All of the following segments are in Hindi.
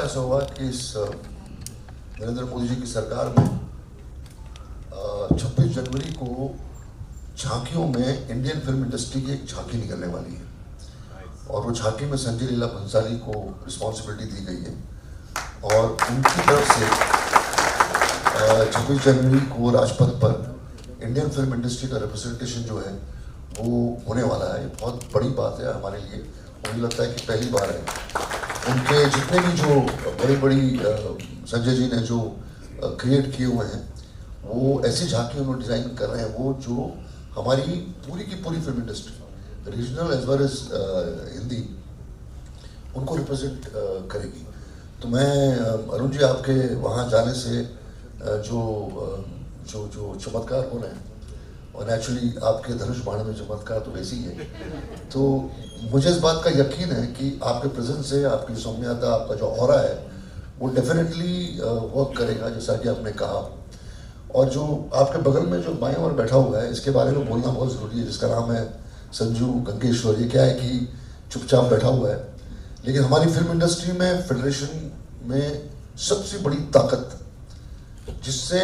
ऐसा हुआ कि इस नरेंद्र मोदी जी की सरकार में 26 जनवरी को झांकियों में इंडियन फिल्म इंडस्ट्री की एक झांकी निकलने वाली है और वो झांकी में संजय लीला भंसाली को रिस्पॉन्सिबिलिटी दी गई है और उनकी तरफ से 26 जनवरी को राजपथ पर इंडियन फिल्म इंडस्ट्री का रिप्रेजेंटेशन जो है वो होने वाला है। ये बहुत बड़ी बात है हमारे लिए और मुझे लगता है कि पहली बार है। उनके जितने भी जो बड़ी बड़ी संजय जी ने जो क्रिएट किए हुए हैं वो ऐसी झांकी उन्होंने डिज़ाइन कर रहे हैं वो जो हमारी पूरी की पूरी film industry regional as well as Hindi उनको रिप्रेजेंट करेगी। तो मैं अरुण जी आपके वहाँ जाने से जो जो जो चमत्कार हो रहे हैं और नेचुरली आपके धनुष बाण में चमत्कार तो वैसे ही है, तो मुझे इस बात का यकीन है कि आपके प्रेजेंस से आपकी सौम्यता आपका जो ऑरा है वो डेफिनेटली वर्क करेगा जैसा कि आपने कहा। और जो आपके बगल में जो बाएं ओर बैठा हुआ है इसके बारे में बोलना बहुत ज़रूरी है, जिसका नाम है संजू गंगेश्वर। ये क्या है कि चुपचाप बैठा हुआ है लेकिन हमारी फिल्म इंडस्ट्री में फेडरेशन में सबसे बड़ी ताकत जिससे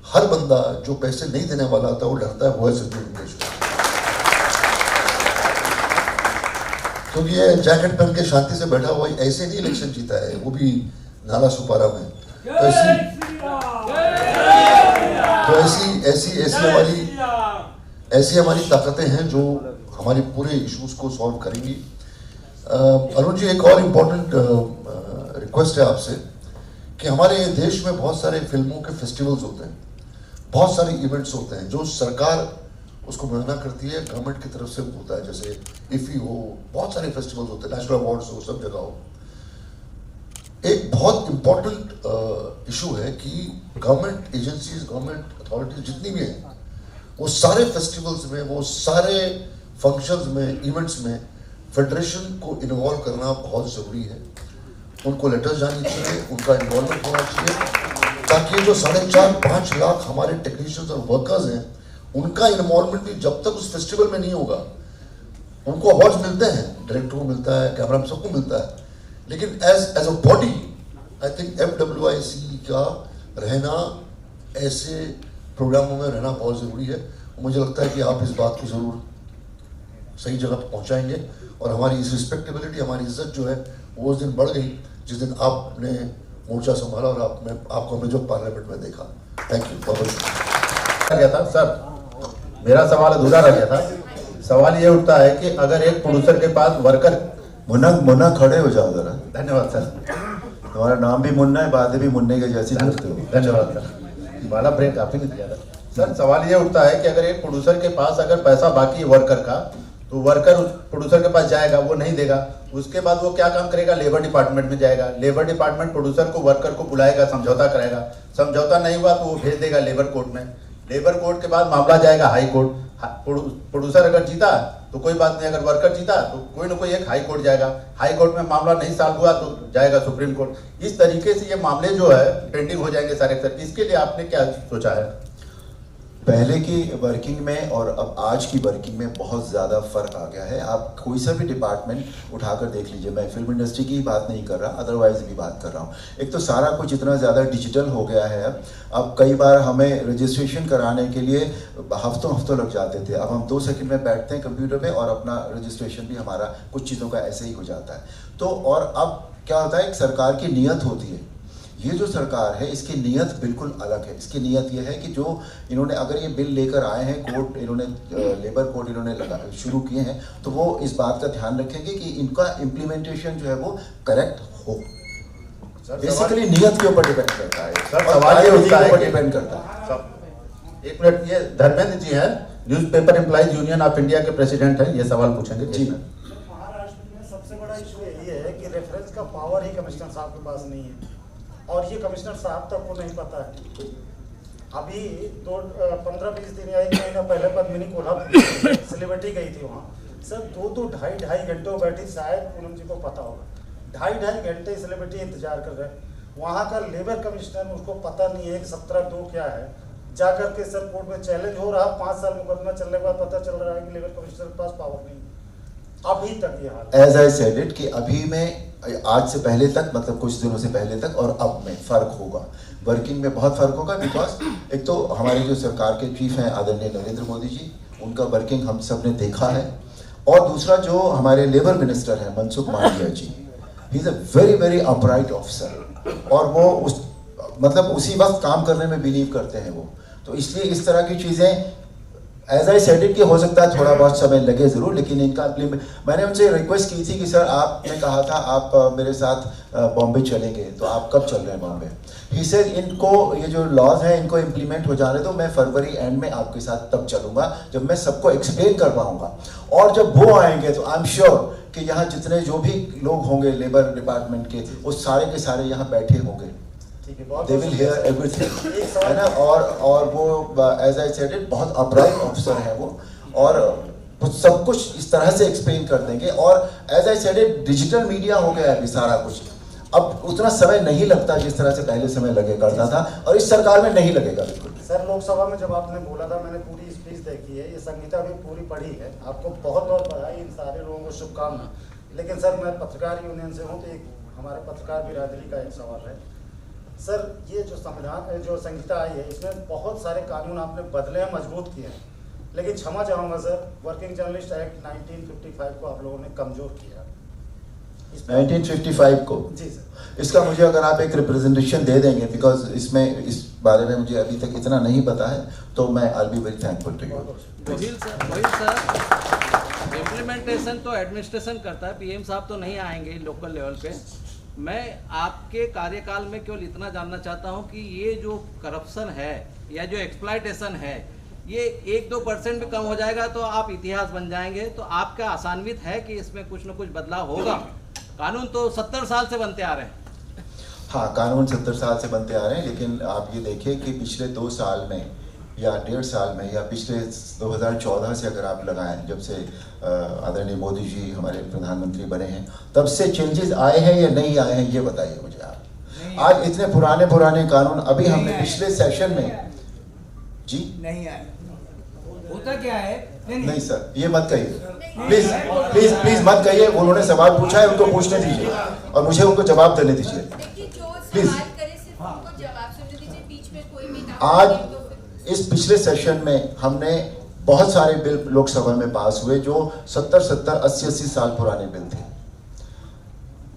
हर बंदा जो पैसे नहीं देने वाला था वो डरता है वो है संजू गंगेश्वर। क्योंकि ये जैकेट पहन के शांति से बैठा हुआ ऐसे नहीं इलेक्शन जीता है, वो भी नाला सुपारा में। तो ऐसी हमारी ताकतें हैं जो हमारे पूरे इश्यूज को सॉल्व करेंगी। अरुण जी एक और इम्पोर्टेंट रिक्वेस्ट है आपसे कि हमारे देश में बहुत सारे फिल्मों के फेस्टिवल्स होते हैं, बहुत सारे इवेंट्स होते हैं जो सरकार उसको मना करती है, गवर्नमेंट की तरफ से होता है, जैसे इफ़ी हो, बहुत सारे फेस्टिवल्स होते हैं, नेशनल अवार्ड्स हो, सब जगह हो। एक बहुत इम्पोर्टेंट इशू है कि गवर्नमेंट एजेंसीज गवर्नमेंट अथॉरिटीज जितनी भी हैं वो सारे फेस्टिवल्स में वो सारे फंक्शंस में इवेंट्स में फेडरेशन को इन्वॉल्व करना बहुत ज़रूरी है। उनको लेटर्स जानी चाहिए, उनका इन्वॉल्वमेंट होना चाहिए ताकि जो 4.5-5 लाख हमारे टेक्नीशियंस और वर्कर्स हैं उनका इन्वॉल्वमेंट भी जब तक उस फेस्टिवल में नहीं होगा। उनको अवार्ड्स मिलते हैं, डायरेक्टर को मिलता है, कैमरा सबको मिलता है, लेकिन as a body I think FWIC का रहना ऐसे प्रोग्रामों में रहना बहुत ज़रूरी है। मुझे लगता है कि आप इस बात को ज़रूर सही जगह पर पहुँचाएंगे और हमारी इस रिस्पेक्टेबिलिटी हमारी इज्जत जो है वो उस दिन बढ़ गई जिस दिन आपने मोर्चा संभाला और आपको हमने जो पार्लियामेंट में देखा। थैंक यू बहुत बहुत गया था सर, मेरा सवाल अधूरा रह गया था। सवाल ये उठता है कि अगर एक प्रोड्यूसर के पास वर्कर मुन्ना खड़े हो जाओ जरा। धन्यवाद सर। तुम्हारा नाम भी मुन्ना है, बातें भी मुन्ने के जैसी करते हो। धन्यवाद सर। वाला ब्रेक काफी नहीं किया था सर। सवाल ये उठता है कि अगर एक प्रोड्यूसर के पास अगर पैसा बाकी है वर्कर का तो वर्कर उस प्रोड्यूसर के पास जाएगा, वो नहीं देगा, उसके बाद वो क्या काम करेगा, लेबर डिपार्टमेंट में जाएगा। लेबर डिपार्टमेंट प्रोड्यूसर को वर्कर को बुलाएगा, समझौता कराएगा, समझौता नहीं हुआ तो वो भेज देगा लेबर कोर्ट में। लेबर कोर्ट के बाद मामला जाएगा हाई कोर्ट। प्रोड्यूसर अगर जीता तो कोई बात नहीं, अगर वर्कर जीता तो कोई ना कोई एक हाई कोर्ट जाएगा। हाई कोर्ट में मामला नहीं सॉल्व हुआ तो जाएगा सुप्रीम कोर्ट। इस तरीके से ये मामले जो है पेंडिंग हो जाएंगे सारे सर। इसके लिए आपने क्या सोचा है? पहले की वर्किंग में और अब आज की वर्किंग में बहुत ज़्यादा फ़र्क आ गया है। आप कोई सा भी डिपार्टमेंट उठाकर देख लीजिए, मैं फिल्म इंडस्ट्री की ही बात नहीं कर रहा, अदरवाइज भी बात कर रहा हूँ। एक तो सारा कुछ इतना ज़्यादा डिजिटल हो गया है। अब कई बार हमें रजिस्ट्रेशन कराने के लिए हफ्तों लग जाते थे, अब हम 2 सेकंड में बैठते हैं कंप्यूटर पे और अपना रजिस्ट्रेशन भी हमारा कुछ चीज़ों का ऐसे ही हो जाता है। तो और अब क्या होता है, एक सरकार की नीयत होती है। ये जो सरकार है इसकी नीयत बिल्कुल अलग है। इसकी नीयत ये है कि जो इन्होंने अगर ये बिल लेकर आए हैं, कोर्ट इन्होंने लेबर कोर्ट इन्होंने शुरू किए हैं, तो वो इस बात का ध्यान रखेंगे कि इनका इम्प्लीमेंटेशन जो है वो करेक्ट हो। बेसिकली नीयत के ऊपर डिपेंड करता है सर। सवाल ये उसके ऊपर डिपेंड करता है। एक मिनट, ये धर्मेंद्र जी हैं, newspaper employees union of India के प्रेसिडेंट हैं, ये सवाल पूछेंगे जी। महाराष्ट्र में सबसे बड़ा इशू यही है कि रेफरेंस का पावर ही कमिश्नर साहब के पास नहीं है और ये कमिश्नर साहब तक को नहीं पता है। अभी 15-20 दिन या 1 महीना पहले पद्मिनी कोल्हापुर सेलिब्रिटी गई थी वहाँ सर, 2 ढाई घंटे बैठी, शायद पूनम जी को पता होगा, ढाई घंटे सेलिब्रिटी इंतजार कर रहे हैं। वहाँ का लेबर कमिश्नर उसको पता नहीं है कि 17(2) क्या है। जाकर के सर कोर्ट में चैलेंज हो रहा, 5 साल मुकदमा चलने के बाद पता चल रहा है कि लेबर कमिश्नर के पास पावर नहीं। अभी तक ये हाल एज आई सेड इट कि अभी में आज से पहले तक, मतलब कुछ दिनों से पहले तक और अब में फ़र्क होगा, वर्किंग में बहुत फ़र्क होगा। बिकॉज एक तो हमारे जो सरकार के चीफ हैं आदरणीय नरेंद्र मोदी जी, उनका वर्किंग हम सब ने देखा है, और दूसरा जो हमारे लेबर मिनिस्टर हैं Mansukh Mandaviya ji, he is a very very upright officer, और वो उस मतलब उसी वक्त काम करने में बिलीव करते हैं वो। तो इसलिए इस तरह की चीज़ें एज आई सेड इट कि हो सकता है थोड़ा बहुत समय लगे ज़रूर, लेकिन इनका मैंने उनसे रिक्वेस्ट की थी कि सर आपने कहा था आप मेरे साथ बॉम्बे चलेंगे, तो आप कब चल रहे हैं बॉम्बे? ही सेड इनको ये जो लॉज हैं इनको इम्प्लीमेंट हो जाने दो, मैं फरवरी एंड में आपके साथ तब चलूँगा जब मैं सबको एक्सप्लेन कर पाऊँगा। और जब वो आएंगे तो आई एम श्योर कि यहाँ जितने जो भी लोग होंगे लेबर डिपार्टमेंट के, वो सारे के सारे यहाँ बैठे होंगे, they will hear everything, है ना। और वो एज आई सेड इट बहुत अपराइट ऑफिसर है वो, और सब कुछ इस तरह से एक्सप्लेन कर देंगे। और as I said it digital media हो गया है अभी सारा कुछ, अब उतना समय नहीं लगता जिस तरह से पहले समय लगे करता था, और इस सरकार में नहीं लगेगा बिल्कुल। सर लोकसभा में जब आपने बोला था, मैंने पूरी स्पीच देखी है, ये संहिता भी पूरी पढ़ी है, आपको बहुत बहुत बधाई, इन सारे लोगों को शुभकामना। लेकिन सर मैं पत्रकार यूनियन से हूँ, तो एक हमारे पत्रकार बिरादरी का एक सवाल है सर, ये जो संविधान जो संहिता आई है, इसमें बहुत सारे कानून आपने बदले हैं, मजबूत किए हैं, लेकिन क्षमा चाहूँगा सर, वर्किंग जर्नलिस्ट एक्ट 1955 को आप लोगों ने कमजोर किया। 1955 को? जी सर। इसका मुझे अगर आप एक रिप्रेजेंटेशन दे देंगे, बिकॉज इसमें इस बारे में मुझे अभी तक इतना नहीं पता है, तो मैं I will be very thankful to you. Well sir, implementation तो एडमिनिस्ट्रेशन करता है, पीएम साहब तो नहीं आएंगे लोकल लेवल पे। मैं आपके कार्यकाल में केवल इतना जानना चाहता हूं कि ये जो करप्शन है या जो एक्सप्लॉयटेशन है, ये 1-2% भी कम हो जाएगा तो आप इतिहास बन जाएंगे। तो आपका आशान्वित है कि इसमें कुछ न कुछ बदलाव होगा? कानून तो 70 साल से बनते आ रहे हैं। हाँ, कानून 70 साल से बनते आ रहे हैं, लेकिन आप ये देखिए कि पिछले 2 साल में या 1.5 साल में या पिछले 2014 से अगर आप लगाएं, जब से आदरणीय मोदी जी हमारे प्रधानमंत्री बने हैं, तब से चेंजेस आए हैं या नहीं आए हैं, ये बताइए मुझे आप। आज इतने पुराने कानून अभी हमने पिछले सेशन में जी नहीं आए, होता क्या है? नहीं सर, ये मत कहिए प्लीज प्लीज प्लीज मत कहिए। उन्होंने सवाल पूछा है, उनको पूछने दीजिए और मुझे उनको जवाब देने दीजिए प्लीज। आज इस पिछले सेशन में हमने बहुत सारे बिल लोकसभा में पास हुए जो 70, 80 साल पुराने बिल थे।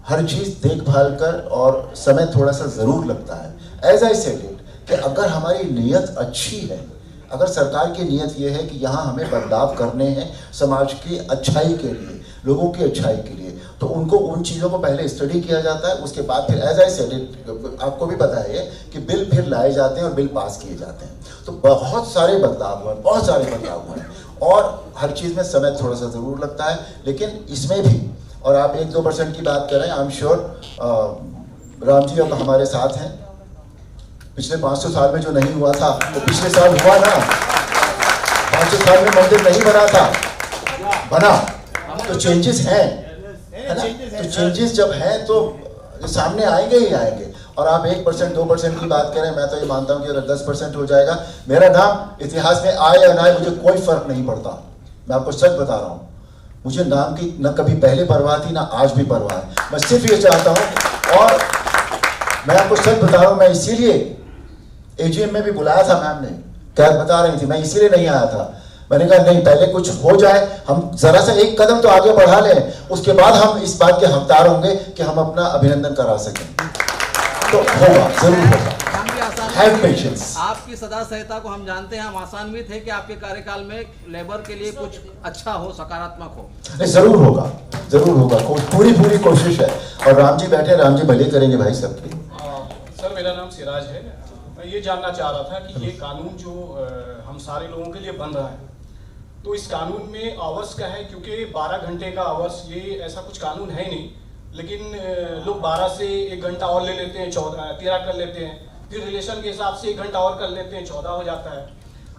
हर चीज देखभाल कर, और समय थोड़ा सा जरूर लगता है। एज आई सेड इट कि अगर हमारी नीयत अच्छी है, अगर सरकार की नीयत ये है कि यहाँ हमें बदलाव करने हैं समाज की अच्छाई के लिए, लोगों की अच्छाई के लिए, तो उनको उन चीज़ों को पहले स्टडी किया जाता है, उसके बाद फिर एज आई सेड इट, आपको भी पता है कि बिल फिर लाए जाते हैं और बिल पास किए जाते हैं। तो बहुत सारे बदलाव हुए, बहुत सारे बदलाव हुए, और हर चीज़ में समय थोड़ा सा ज़रूर लगता है, लेकिन इसमें भी, और आप 1-2% की बात कर रहे हैं, I am sure Ram ji अब हमारे साथ हैं। पिछले 500 साल में जो नहीं हुआ था वो पिछले साल हुआ ना। 500 साल में मंदिर नहीं बना था, बना। तो चेंजेस हैं, है ना। तो चेंजेस जब हैं तो सामने आएंगे ही आएंगे। और आप 1%, 2% की बात करें, मैं तो ये मानता हूँ कि अगर 10% हो जाएगा, मेरा नाम इतिहास में आए या ना आए, मुझे कोई फर्क नहीं पड़ता। मैं आपको सच बता रहा हूँ, मुझे नाम की न कभी पहले परवाह थी, ना आज भी परवाह है। मैं सिर्फ ये चाहता हूँ, और मैं आपको सच बता रहा हूँ, मैं इसीलिए एजीएम में भी बुलाया था मैम ने, क्या बता रही थी, मैं इसीलिए नहीं आया था। मैंने कहा नहीं, पहले कुछ हो जाए, हम जरा सा एक कदम तो आगे बढ़ा लें, उसके बाद हम इस बात के हकदार होंगे कि हम अपना अभिनंदन करा सकें। तो होगा, जरूर होगा। Have patience. आपकी सदा सहता को हम जानते हैं, हम आशान्वित है कि आपके कार्यकाल में लेबर के लिए कुछ अच्छा हो, सकारात्मक हो। जरूर होगा, जरूर होगा, पूरी कोशिश है। और राम जी बैठे, राम जी भले करेंगे भाई सबके। सर मेरा नाम सिराज है। मैं ये जानना चाह रहा था कि ये कानून जो हम सारे लोगों के लिए बन रहा है, तो इस कानून में आवर्स का है, क्योंकि 12 घंटे का आवर्स, ये ऐसा कुछ कानून है नहीं, लेकिन लोग 12 से 1 घंटा और ले लेते हैं, 13 कर लेते हैं, फिर रिलेशन के हिसाब से 1 घंटा और कर लेते हैं, 14 हो जाता है।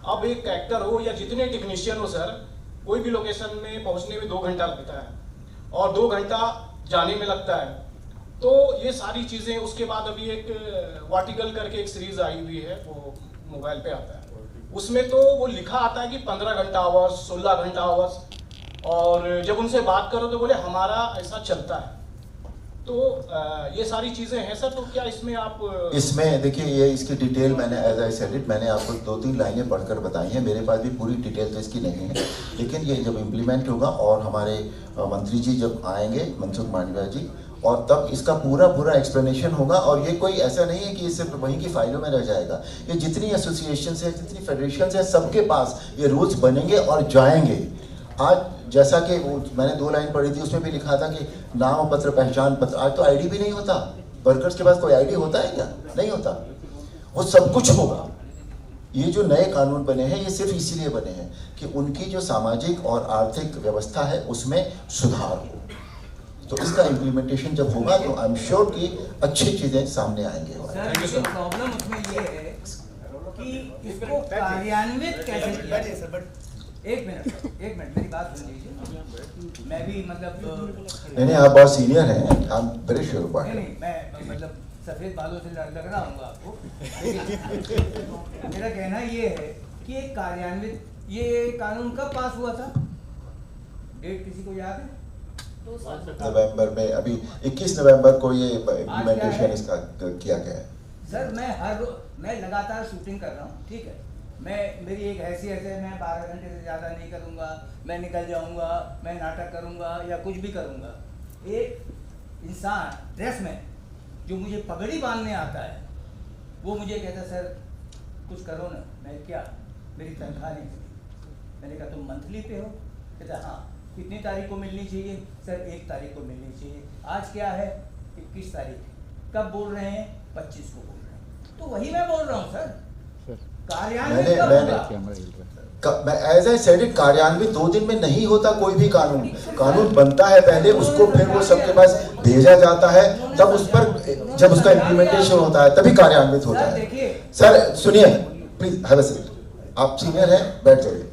अब एक एक्टर हो या जितने टेक्नीशियन हो सर, कोई भी लोकेशन में पहुंचने में 2 घंटा लगता है और 2 घंटा जाने में लगता है। तो ये सारी चीज़ें, उसके बाद अभी एक वार्टिकल करके एक सीरीज आई हुई है, वो मोबाइल पे आता है, उसमें तो वो लिखा आता है कि 15 घंटा आवर्स, 16 घंटा आवर्स, और जब उनसे बात करो तो बोले हमारा ऐसा चलता है। तो ये सारी चीजें हैं सर, तो क्या इसमें आप इसमें देखिए, ये इसकी डिटेल मैंने एज आई सेड इट, मैंने आपको 2-3 लाइनें पढ़कर बताई हैं। मेरे पास भी पूरी डिटेल तो इसकी नहीं है, लेकिन ये जब इम्प्लीमेंट होगा और हमारे मंत्री जी जब आएंगे, मनसुख मांडविया जी, और तब इसका पूरा एक्सप्लेनेशन होगा। और ये कोई ऐसा नहीं है कि सिर्फ वहीं की फाइलों में रह जाएगा। ये जितनी एसोसिएशन है, जितनी फेडरेशन है, सबके पास ये रूल्स बनेंगे और जाएंगे। आज जैसा कि वो मैंने 2 लाइन पढ़ी थी, उसमें भी लिखा था कि नाम पत्र, पहचान पत्र। आज तो आईडी भी नहीं होता, वर्कर्स के पास कोई आईडी होता है क्या? नहीं होता। वो सब कुछ होगा। ये जो नए कानून बने हैं, ये सिर्फ इसीलिए बने हैं कि उनकी जो सामाजिक और आर्थिक व्यवस्था है उसमें सुधार हो। तो इसका इम्प्लीमेंटेशन जब होगा तो आई एम श्योर कि अच्छी चीजें सामने आएंगे। सर, प्रॉब्लम उसमें ये है कि इसको कार्यान्वित कैसे किया जाए। एक मिनट मेरी बात सुन लीजिए। मैं भी मतलब नहीं, आप बहुत सीनियर हैं, I am very sure about नहीं, मैं मतलब सफेद बालों से लग रहा हूँ आपको। मेरा कहना ये है कि एक कार्यान्वित, ये कानून कब पास हुआ था? डेट किसी को याद है? नवंबर में, अभी 21 नवंबर को ये इम्प्लीमेंटेशन इसका किया गया है। सर, मैं लगातार शूटिंग कर रहा हूँ, ठीक है। मेरी एक हैसियत है, मैं 12 घंटे से ज़्यादा नहीं करूँगा, मैं निकल जाऊँगा, मैं नाटक करूँगा या कुछ भी करूँगा। एक इंसान ड्रेस में जो मुझे पगड़ी बांधने आता है, वो मुझे कहता है सर कुछ करो ना। मैं क्या, मेरी तनख्वाह नहीं मिली। मैंने कहा तुम मंथली पे हो? कहता हाँ। कितनी तारीख को मिलनी चाहिए? सर 1 तारीख को मिलनी चाहिए। आज क्या है? 21 तारीख। कब बोल रहे हैं? 25 को बोल रहे हैं। तो वही मैं बोल रहा हूँ सर, कार्यान्वित कब होगा? मैं एज आई सेड इट, कार्यान्वित 2 दिन में नहीं होता कोई भी कानून। कानून बनता है पहले, उसको फिर वो सबके पास भेजा जाता है, तब उस पर जब उसका इम्प्लीमेंटेशन होता है तभी कार्यान्वित होता है। सर सुनिए प्लीज, हैव अ सीट। आप सीनियर हैं, बैठ जाइए।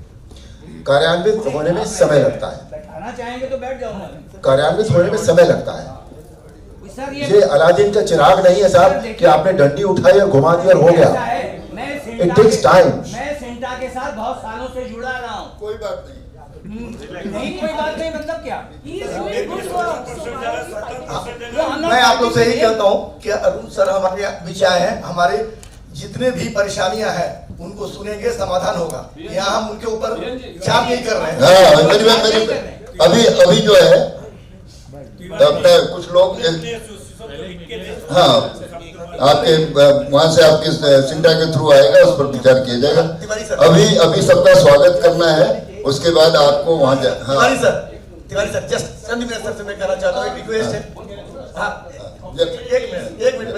कार्यान्वित होने में समय लगता है। बैठाना चाहेंगे तो बैठ जाऊंगा। कार्यान्वित होने में समय लगता है। सर ये अलादीन का चिराग नहीं है साहब कि आपने डंडी उठाई और घुमा दिया और हो गया। It takes time. मैं सिंटा के साथ बहुत सालों से जुड़ा रहा हूँ। कोई बात नहीं। नहीं कोई बात नहीं, मतलब क्या? मैं आप लोग से यही कहता हूँ कि अरुण सर हमारे बीच आए हैं, हमारे जितने भी परेशानियां हैं उनको सुनेंगे, समाधान होगा। यहाँ हम उनके ऊपर चाप नहीं कर रहे हैं। अभी जो है अपने कुछ लोग, हाँ, आपके वहां से आपके सिंटा के थ्रू आएगा, उस पर विचार किया जाएगा। अभी सबका स्वागत करना है, उसके बाद आपको वहां तिवारी सर जस्ट चंद मिनट सर से मैं कहना चाहता हूँ, एक रिक्वेस्ट है। हाँ, एक मिनट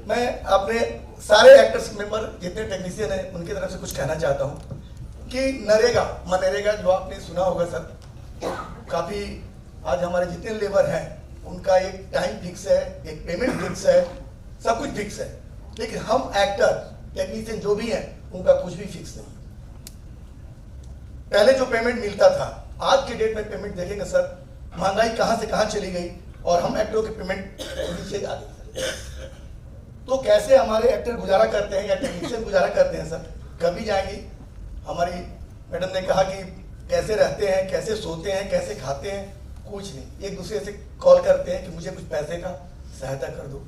मैं अपने सारे एक्टर्स मेंबर जितने टेक्नीशियन हैं उनकी तरफ से कुछ कहना चाहता हूँ कि मनरेगा जो आपने सुना होगा सर, काफी आज हमारे जितने लेबर हैं उनका एक टाइम फिक्स है, एक पेमेंट फिक्स है, सब कुछ फिक्स है। लेकिन हम एक्टर टेक्नीशियन जो भी हैं उनका कुछ भी फिक्स नहीं। पहले जो पेमेंट मिलता था, आज के डेट में पेमेंट देखेंगे सर, महंगाई कहां से कहां चली गई और हम एक्टरों की पेमेंट नीचे आ गई। तो कैसे हमारे एक्टर गुजारा करते हैं या टेक्नीशियन गुजारा करते हैं सर? कभी जाएंगी, हमारी मैडम ने कहा कि कैसे रहते हैं, कैसे सोते हैं, कैसे खाते हैं, कुछ नहीं। एक दूसरे से कॉल करते हैं कि मुझे कुछ पैसे का सहायता कर दो,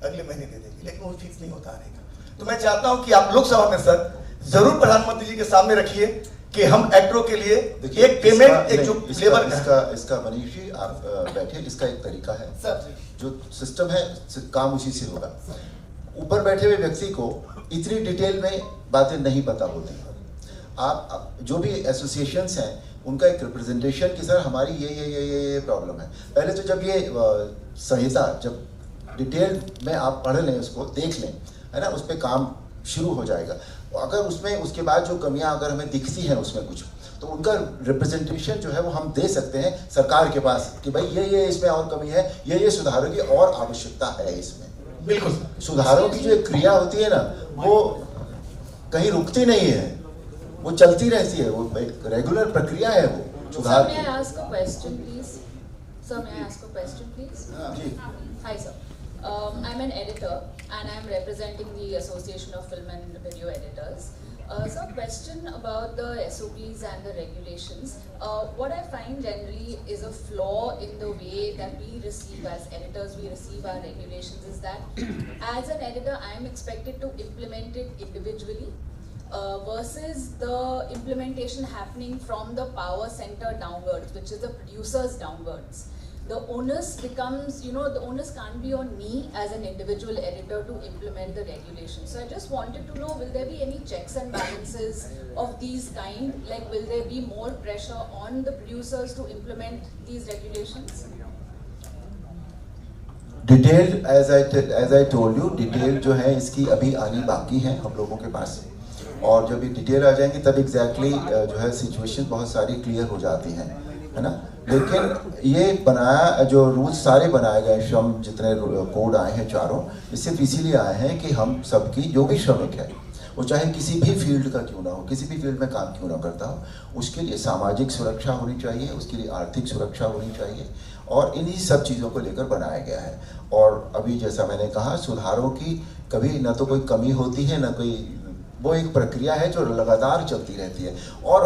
अगले महीने दे देंगे, लेकिन वो फिक्स नहीं होता आने का। तो मैं चाहता हूं कि आप लोकसभा में सर जरूर प्रधानमंत्री जी के सामने रखिए कि हम एक्टरों के लिए एक पेमेंट, एक जो लेबर इसका मनीष जी आप बैठिए, इसका एक तरीका है सर, जो सिस्टम है काम उसी से होगा। ऊपर बैठे हुए व्यक्ति को इतनी डिटेल में बातें नहीं पता होती। आप जो भी एसोसिएशंस हैं उनका एक रिप्रेजेंटेशन कि सर हमारी ये प्रॉब्लम है। पहले तो जब ये संहिता जब डिटेल में आप पढ़ लें, उसको देख लें, है ना, उस पर काम शुरू हो जाएगा। अगर उसमें उसके बाद जो कमियां अगर हमें दिखती हैं उसमें कुछ, तो उनका रिप्रेजेंटेशन जो है वो हम दे सकते हैं सरकार के पास कि भाई ये इसमें और कमी है, ये सुधारों की और आवश्यकता है। इसमें बिल्कुल सुधारों की जो एक क्रिया होती है ना, वो कहीं रुकती नहीं है, वो चलती रहती है, वो एक रेगुलर प्रक्रिया है वो सुधार की। May I ask a question, please? Sir, may I ask a question, please? जी। Hi, sir. I'm an editor and I'm representing the Association of Film and Video Editors. So question about the SOPs and the regulations. What I find generally is a flaw in the way that we receive as editors, we receive our regulations, is that as an editor, I am expected to implement it individually versus the implementation happening from the power center downwards, which is the producers downwards. The onus becomes, the onus can't be on me as an individual editor to implement the regulations. So I just wanted to know, will there be any checks and balances of these kind? Like, will there be more pressure on the producers to implement these regulations? Detail as I told you, detail जो है इसकी अभी आनी बाकी है हम लोगों के पास, और जब ये डिटेल आ जाएंगी तब एग्जैक्टली जो है सिचुएशन बहुत सारी क्लियर हो जाती हैं, है ना। लेकिन ये बनाया जो रूल्स सारे बनाए गए, श्रम जितने कोड आए हैं चारों, ये सिर्फ इसीलिए आए हैं कि हम सबकी जो भी श्रमिक है, वो चाहे किसी भी फील्ड का क्यों ना हो, किसी भी फील्ड में काम क्यों ना करता हो, उसके लिए सामाजिक सुरक्षा होनी चाहिए, उसके लिए आर्थिक सुरक्षा होनी चाहिए, और इन्हीं सब चीज़ों को लेकर बनाया गया है। और अभी जैसा मैंने कहा, सुधारों की कभी ना तो कोई कमी होती है ना कोई, वो एक प्रक्रिया है जो लगातार चलती रहती है। और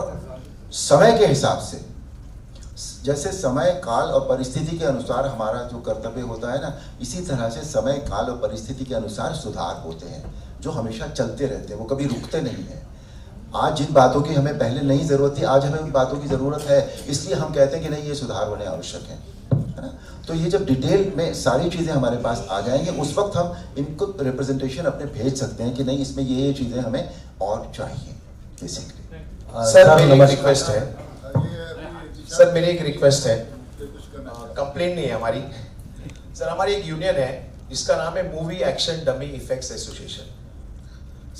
समय के हिसाब से, जैसे समय काल और परिस्थिति के अनुसार हमारा जो कर्तव्य होता है ना, इसी तरह से समय काल और परिस्थिति के अनुसार सुधार होते हैं जो हमेशा चलते रहते हैं, वो कभी रुकते नहीं हैं। आज जिन बातों की हमें पहले नहीं ज़रूरत थी, आज हमें उन बातों की ज़रूरत है, इसलिए हम कहते हैं कि नहीं, ये सुधार होने आवश्यक है ना। तो ये जब डिटेल में सारी चीज़ें हमारे पास आ जाएंगे, उस वक्त हम इनको रिप्रेजेंटेशन अपने भेज सकते हैं कि नहीं, इसमें ये चीज़ें हमें और चाहिए बेसिकली। सर मेरी रिक्वेस्ट है, सर मेरी एक रिक्वेस्ट है, कंप्लेंट नहीं है हमारी सर, हमारी एक यूनियन है जिसका नाम है movie action dummy effects association.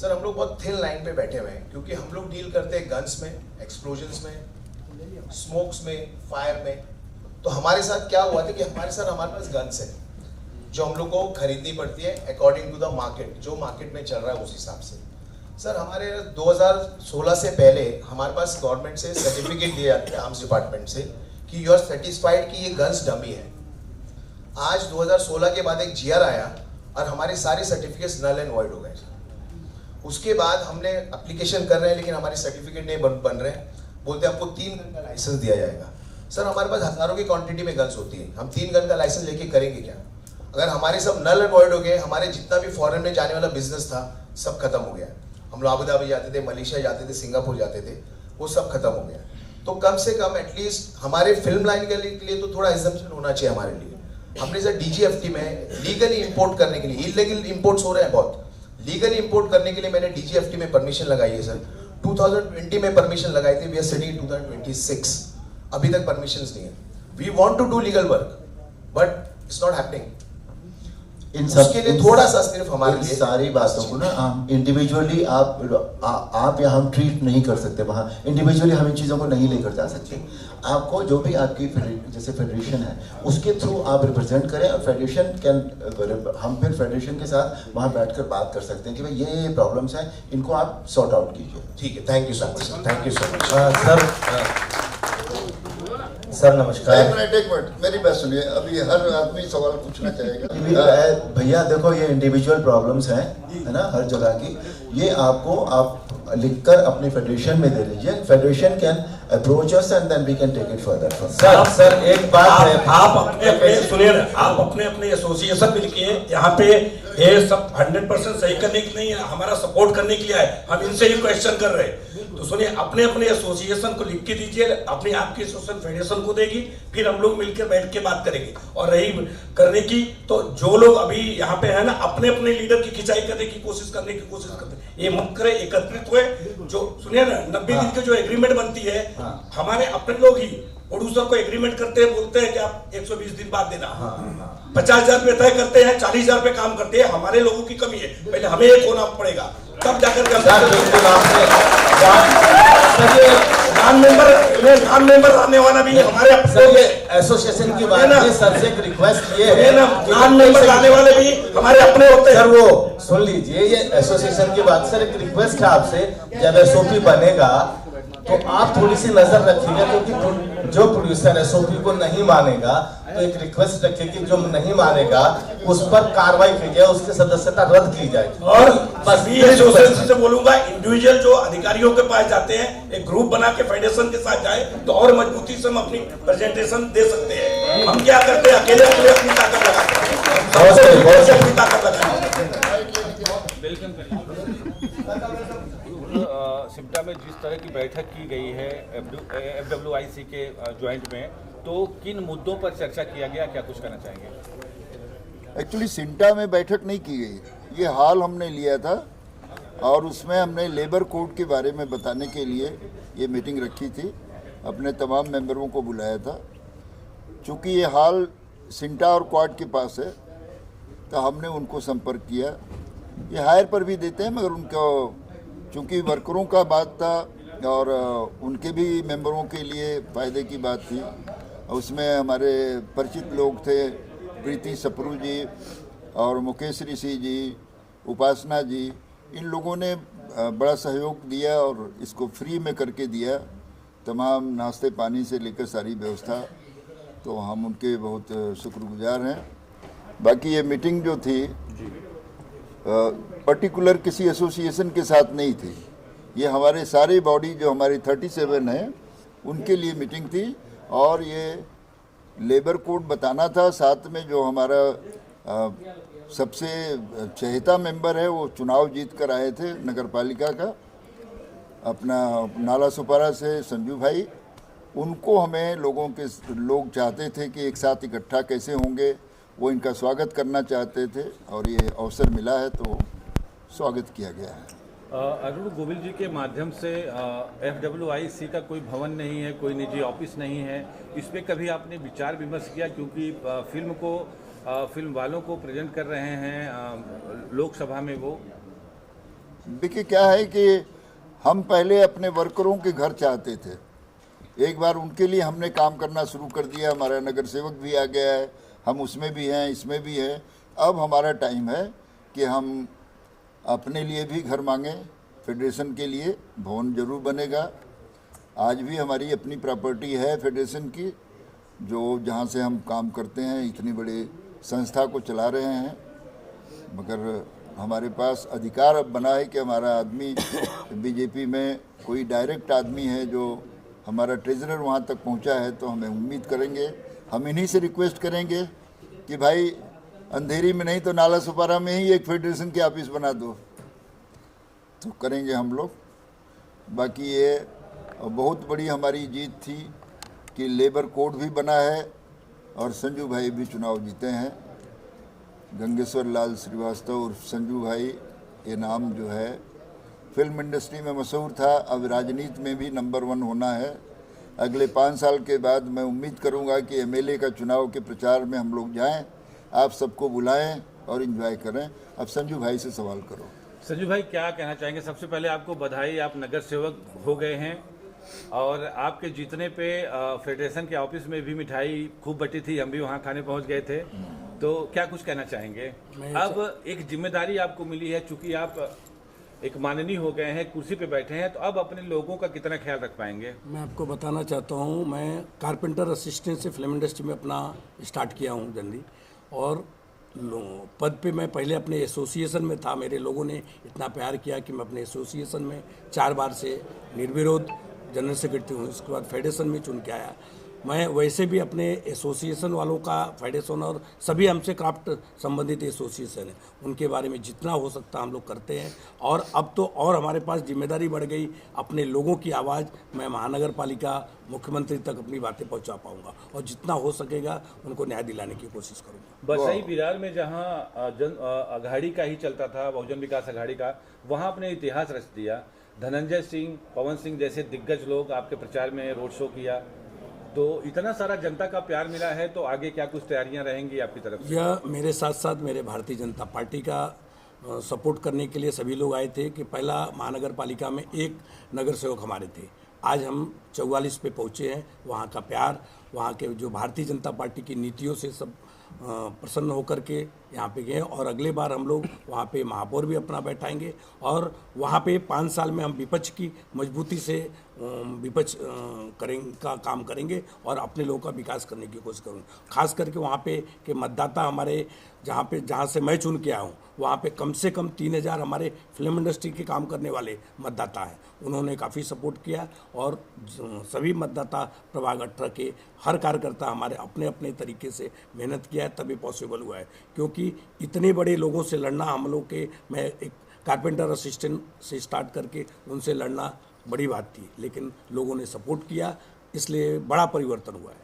Sir हम लोग बहुत थिन लाइन पे बैठे हुए हैं, क्योंकि हम लोग डील करते हैं गन्स में, एक्सप्लोजन्स में, स्मोक्स में, फायर में। तो हमारे साथ क्या हुआ था कि हमारे पास गन्स है जो हम लोग को खरीदनी पड़ती है अकॉर्डिंग टू द मार्केट, जो मार्केट में चल रहा है उस हिसाब से। सर हमारे 2016 से पहले हमारे पास गवर्नमेंट से सर्टिफिकेट दिए जाते हैं आर्म्स डिपार्टमेंट से कि यू आर सेटिस्फाइड कि ये गन्स डमी है। आज 2016 के बाद एक जीआर आया और हमारे सारे सर्टिफिकेट्स नल एंड वॉइड हो गए। उसके बाद हमने एप्लीकेशन कर रहे हैं, लेकिन हमारे सर्टिफिकेट नहीं बन रहे हैं। बोलते हैं आपको 3 गन का लाइसेंस दिया जाएगा। सर हमारे पास हजारों की क्वांटिटी में गन्स होती है, हम 3 गन का लाइसेंस लेके करेंगे क्या? अगर हमारे सब नल एंड वॉइड हो गए, हमारे जितना भी फॉरेन में जाने वाला बिजनेस था सब खत्म हो गया। हम लोग अबू धाबी जाते थे, मलेशिया जाते थे, सिंगापुर जाते थे, वो सब खत्म हो गया। तो कम से कम एटलीस्ट हमारे फिल्म लाइन के लिए तो थोड़ा एग्जम्पशन होना चाहिए हमारे लिए। हमने सर डीजीएफटी में लीगली इंपोर्ट करने के लिए, इलीगल इंपोर्ट्स हो रहे हैं बहुत, लीगली इंपोर्ट करने के लिए मैंने डीजीएफटी में परमिशन लगाई है सर। 2020 में परमिशन लगाई थी, वी आर सिटिंग इन 2026, अभी तक परमिशंस नहीं है। We want to do legal work but it's not happening. इन सब के लिए थोड़ा सा सिर्फ हमारे लिए सारी बातों को ना हम इंडिविजुअली आप या हम ट्रीट नहीं कर सकते, वहाँ इंडिविजुअली हम इन चीज़ों को नहीं लेकर जा सकते। आपको जो भी आपकी जैसे फेडरेशन है उसके थ्रू आप रिप्रेजेंट करें, और फेडरेशन कैन, हम फिर फेडरेशन के साथ वहाँ बैठकर बात कर सकते हैं कि भाई ये प्रॉब्लम्स हैं, इनको आप सॉर्ट आउट कीजिए। ठीक है, thank you so much, thank you so much sir नमस्कार। एक मिनट मेरी बात सुनिए, अभी हर आदमी सवाल पूछना चाहेगा। भैया देखो, ये इंडिविजुअल प्रॉब्लम्स हैं, है ना, हर जगह की। ये आपको आप लिखकर अपनी फेडरेशन में दे लीजिए, federation can approach us and then we can take it further. Sir एक बात है, आप अपने सुनिए ना, आप अपने एसोसिएशन मिलके यहाँ पे ये सब 100% सही करने के नहीं है, हमारा सपोर्ट करने के लिए आए, हम इनसे ही क्वेश्चन कर रहे हैं। तो सुनिए, अपने एसोसिएशन को लिख के दीजिए, अपनी आपकी एसोसिएशन फेडरेशन को देगी, फिर हम लोग मिलकर बैठ के बात करेंगे। और रही करने की, तो जो लोग अभी यहाँ पे है ना, अपने लीडर की खिंचाई करने की कोशिश करते हैं, ये मत करे, एकत्रित हुए। जो सुनिए ना, 90 दिन की जो एग्रीमेंट बनती है, हमारे अपने लोग ही प्रोड्यूसर को एग्रीमेंट करते हैं, बोलते हैं कि आप 120 दिन बाद देना। 50,000 रुपए तय करते हैं, 40,000 रुपए काम करते हैं। हमारे लोगों की कमी है, पहले हमें एक होना पड़ेगा, तब जाकर नॉन मेंबर आने वाला भी हमारे एसोसिएशन की बात है। सर से एक रिक्वेस्ट ये है, नॉन मेंबर आने वाले भी हमारे अपने होते हैं। सर वो सुन लीजिए, ये एसोसिएशन की बात, सर एक रिक्वेस्ट है आपसे, जब एसओपी बनेगा तो आप थोड़ी सी नजर रखिएगा, क्योंकि जो प्रोड्यूसर एसओपी को नहीं मानेगा तो एक रिक्वेस्ट रखिए कि जो नहीं मानेगा उस पर कार्रवाई की जाए, उसकी सदस्यता रद्द की जाए। और बस ये एसोसिएशन से बोलूंगा, इंडिविजुअल जो अधिकारियों के पास जाते हैं एक ग्रुप बना के फेडरेशन के साथ जाए तो और मजबूती से हम अपनी प्रेजेंटेशन दे सकते हैं। हम क्या करते हैं, अकेले अपनी ताकत लगाते हैं, अपनी ताकत लगाते हैं। सिमटा में जिस तरह की बैठक की गई है FWIC के ज्वाइंट में, तो किन मुद्दों पर चर्चा किया गया, क्या कुछ कहना चाहेंगे? एक्चुअली सिमटा में बैठक नहीं की गई, ये हॉल हमने लिया था और उसमें हमने लेबर कोड के बारे में बताने के लिए ये मीटिंग रखी थी, अपने तमाम मेंबरों को बुलाया था। चूँकि ये हॉल सिमटा और क्वाड के पास है तो हमने उनको संपर्क किया। ये हायर पर भी देते हैं, मगर उनको चूँकि वर्करों का बात था और उनके भी मेंबरों के लिए फ़ायदे की बात थी, उसमें हमारे परिचित लोग थे, प्रीति सप्रू जी और मुकेश ऋषि जी, उपासना जी, इन लोगों ने बड़ा सहयोग दिया और इसको फ्री में करके दिया, तमाम नाश्ते पानी से लेकर सारी व्यवस्था, तो हम उनके बहुत शुक्रगुजार हैं। बाकी ये मीटिंग जो थी पर्टिकुलर किसी एसोसिएशन के साथ नहीं थी, ये हमारे सारे बॉडी जो हमारी 37 है उनके लिए मीटिंग थी और ये लेबर कोड बताना था। साथ में जो हमारा सबसे चहेता मेंबर है वो चुनाव जीत कर आए थे नगर पालिका का, अपना नाला सुपारा से संजू भाई, उनको हमें लोग चाहते थे कि एक साथ इकट्ठा कैसे होंगे, वो इनका स्वागत करना चाहते थे और ये अवसर मिला है तो स्वागत किया गया है। अरुण गोविल जी के माध्यम से FWIC का कोई भवन नहीं है, कोई निजी ऑफिस नहीं है, इस पर कभी आपने विचार विमर्श किया? क्योंकि फिल्म वालों को प्रेजेंट कर रहे हैं लोकसभा में। वो देखिए क्या है कि हम पहले अपने वर्करों के घर चाहते थे, एक बार उनके लिए हमने काम करना शुरू कर दिया, हमारा नगर सेवक भी आ गया है, हम उसमें भी हैं, इसमें भी हैं। अब हमारा टाइम है कि हम अपने लिए भी घर मांगें, फेडरेशन के लिए भवन जरूर बनेगा। आज भी हमारी अपनी प्रॉपर्टी है फेडरेशन की, जो जहाँ से हम काम करते हैं, इतनी बड़ी संस्था को चला रहे हैं, मगर हमारे पास अधिकार अब बना है कि हमारा आदमी बीजेपी में कोई डायरेक्ट आदमी है जो हमारा ट्रेजरर वहाँ तक पहुँचा है, तो हमें उम्मीद करेंगे, हम इन्हीं से रिक्वेस्ट करेंगे कि भाई अंधेरी में नहीं तो नाला सुपारा में ही एक फेडरेशन की ऑफिस बना दो, तो करेंगे हम लोग। बाकी ये बहुत बड़ी हमारी जीत थी कि लेबर कोड भी बना है और संजू भाई भी चुनाव जीते हैं। गंगेश्वर लाल श्रीवास्तव और संजू भाई, ये नाम जो है फिल्म इंडस्ट्री में मशहूर था, अब राजनीति में भी नंबर 1 होना है। अगले 5 साल के बाद मैं उम्मीद करूंगा कि MLA का चुनाव के प्रचार में हम लोग जाएं, आप सबको बुलाएं और एंजॉय करें। अब संजू भाई से सवाल करो। संजू भाई क्या कहना चाहेंगे? सबसे पहले आपको बधाई, आप नगर सेवक हो गए हैं और आपके जीतने पे फेडरेशन के ऑफिस में भी मिठाई खूब बटी थी, हम भी वहाँ खाने पहुँच गए थे, तो क्या कुछ कहना चाहेंगे? अब एक जिम्मेदारी आपको मिली है, चूंकि आप एक माननीय हो गए हैं, कुर्सी पे बैठे हैं, तो अब अपने लोगों का कितना ख्याल रख पाएंगे? मैं आपको बताना चाहता हूं, मैं कारपेंटर असिस्टेंट से फिल्म इंडस्ट्री में अपना स्टार्ट किया हूं जल्दी, और पद पे मैं पहले अपने एसोसिएशन में था, मेरे लोगों ने इतना प्यार किया कि मैं अपने एसोसिएशन में 4 बार से निर्विरोध जनरल सेक्रेटरी हूँ, इसके बाद फेडरेशन में चुन के आया। मैं वैसे भी अपने एसोसिएशन वालों का, फेडरेशन और सभी हमसे क्राफ्ट संबंधित एसोसिएशन है, उनके बारे में जितना हो सकता हम लोग करते हैं। और अब तो और हमारे पास जिम्मेदारी बढ़ गई, अपने लोगों की आवाज़ मैं महानगर पालिका, मुख्यमंत्री तक अपनी बातें पहुंचा पाऊंगा और जितना हो सकेगा उनको न्याय दिलाने की कोशिश करूंगा। बसई बिरार में जहां जन अघाड़ी का ही चलता था, बहुजन विकास अघाड़ी का, वहां अपने इतिहास रच दिया। धनंजय सिंह, पवन सिंह जैसे दिग्गज लोग आपके प्रचार में रोड शो किया, तो इतना सारा जनता का प्यार मिला है, तो आगे क्या कुछ तैयारियां रहेंगी आपकी तरफ से? यह मेरे साथ साथ मेरे भारतीय जनता पार्टी का सपोर्ट करने के लिए सभी लोग आए थे कि पहला महानगर पालिका में एक नगर सेवक हमारे थे, आज हम 44 पे पहुँचे हैं। वहाँ का प्यार, वहाँ के जो भारतीय जनता पार्टी की नीतियों से सब प्रसन्न होकर के यहाँ पे गए और अगले बार हम लोग वहाँ पे महापौर भी अपना बैठाएंगे और वहाँ पे 5 साल में हम विपक्ष की मजबूती से विपक्ष का काम करेंगे और अपने लोगों का विकास करने की कोशिश करूँगा। खास करके वहाँ पे के मतदाता हमारे जहाँ से मैं चुन के आया हूँ वहाँ पे कम से कम 3000 हमारे फिल्म इंडस्ट्री के काम करने वाले मतदाता हैं। उन्होंने काफ़ी सपोर्ट किया और सभी मतदाता प्रभाग 18 के हर कार्यकर्ता हमारे अपने अपने तरीके से मेहनत किया है, तभी पॉसिबल हुआ है। क्योंकि इतने बड़े लोगों से लड़ना हम लोग के, मैं एक कारपेंटर असिस्टेंट से स्टार्ट करके उनसे लड़ना बड़ी बात थी, लेकिन लोगों ने सपोर्ट किया, इसलिए बड़ा परिवर्तन हुआ है।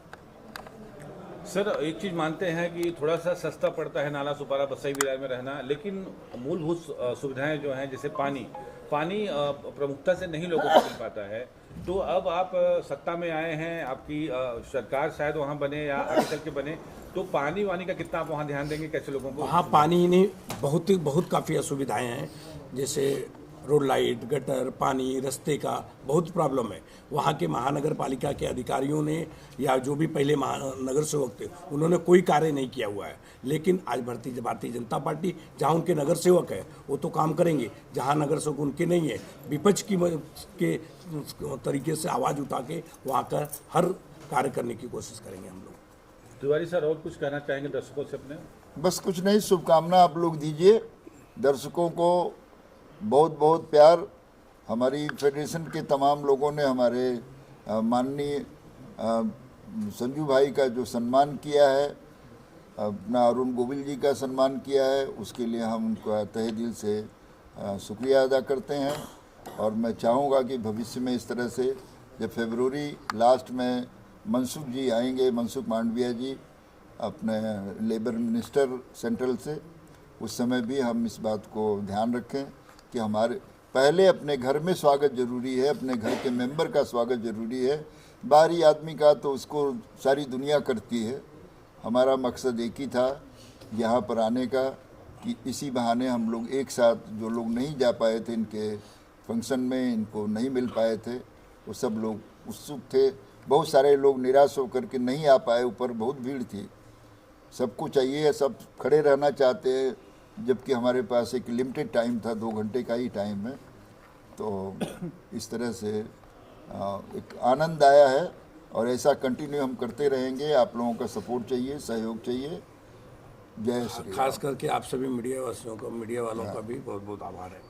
सर एक चीज़ मानते हैं कि थोड़ा सा सस्ता पड़ता है नाला सुपारा बसई विरार में रहना, लेकिन मूलभूत सुविधाएं जो हैं जैसे पानी प्रमुखता से नहीं लोगों को मिल पाता है। तो अब आप सत्ता में आए हैं, आपकी सरकार शायद वहाँ बने या आगे चल के बने, तो पानी वानी का कितना आप वहाँ ध्यान देंगे, कैसे लोगों को? वहाँ पानी नहीं, बहुत काफ़ी असुविधाएं हैं, जैसे रोड लाइट, गटर, पानी, रास्ते का बहुत प्रॉब्लम है। वहाँ के महानगर पालिका के अधिकारियों ने या जो भी पहले नगर सेवक थे उन्होंने कोई कार्य नहीं किया हुआ है। लेकिन आज भारतीय जनता पार्टी जहाँ उनके नगर सेवक है वो तो काम करेंगे, जहाँ नगर सेवक उनके नहीं है विपक्ष के तरीके से आवाज़ उठा के वहाँ का हर कार्य करने की कोशिश करेंगे हम लोग। तिवारी सर और कुछ कहना चाहेंगे दर्शकों से अपने? बस कुछ नहीं, शुभकामना आप लोग दीजिए दर्शकों को, बहुत बहुत प्यार। हमारी फेडरेशन के तमाम लोगों ने हमारे माननीय संजू भाई का जो सम्मान किया है, अपना अरुण गोविल जी का सम्मान किया है, उसके लिए हम उनका तहे दिल से शुक्रिया अदा करते हैं। और मैं चाहूँगा कि भविष्य में इस तरह से जब फरवरी लास्ट में मनसुख जी आएंगे, मनसुख मांडविया जी अपने लेबर मिनिस्टर सेंट्रल से, उस समय भी हम इस बात को ध्यान रखें कि हमारे पहले अपने घर में स्वागत जरूरी है, अपने घर के मेंबर का स्वागत जरूरी है। बाहरी आदमी का तो उसको सारी दुनिया करती है। हमारा मकसद एक ही था यहाँ पर आने का कि इसी बहाने हम लोग एक साथ, जो लोग नहीं जा पाए थे इनके फंक्शन में, इनको नहीं मिल पाए थे, वो सब लोग उत्सुक थे। बहुत सारे लोग निराश होकर के नहीं आ पाए, ऊपर बहुत भीड़ थी। सबको चाहिए, सब खड़े रहना चाहते हैं, जबकि हमारे पास एक लिमिटेड टाइम था, 2 घंटे का ही टाइम है। तो इस तरह से एक आनंद आया है और ऐसा कंटिन्यू हम करते रहेंगे। आप लोगों का सपोर्ट चाहिए, सहयोग चाहिए। जय श्री राम। खास करके आप सभी मीडिया वासियों का, मीडिया वालों का भी बहुत बहुत आभार है।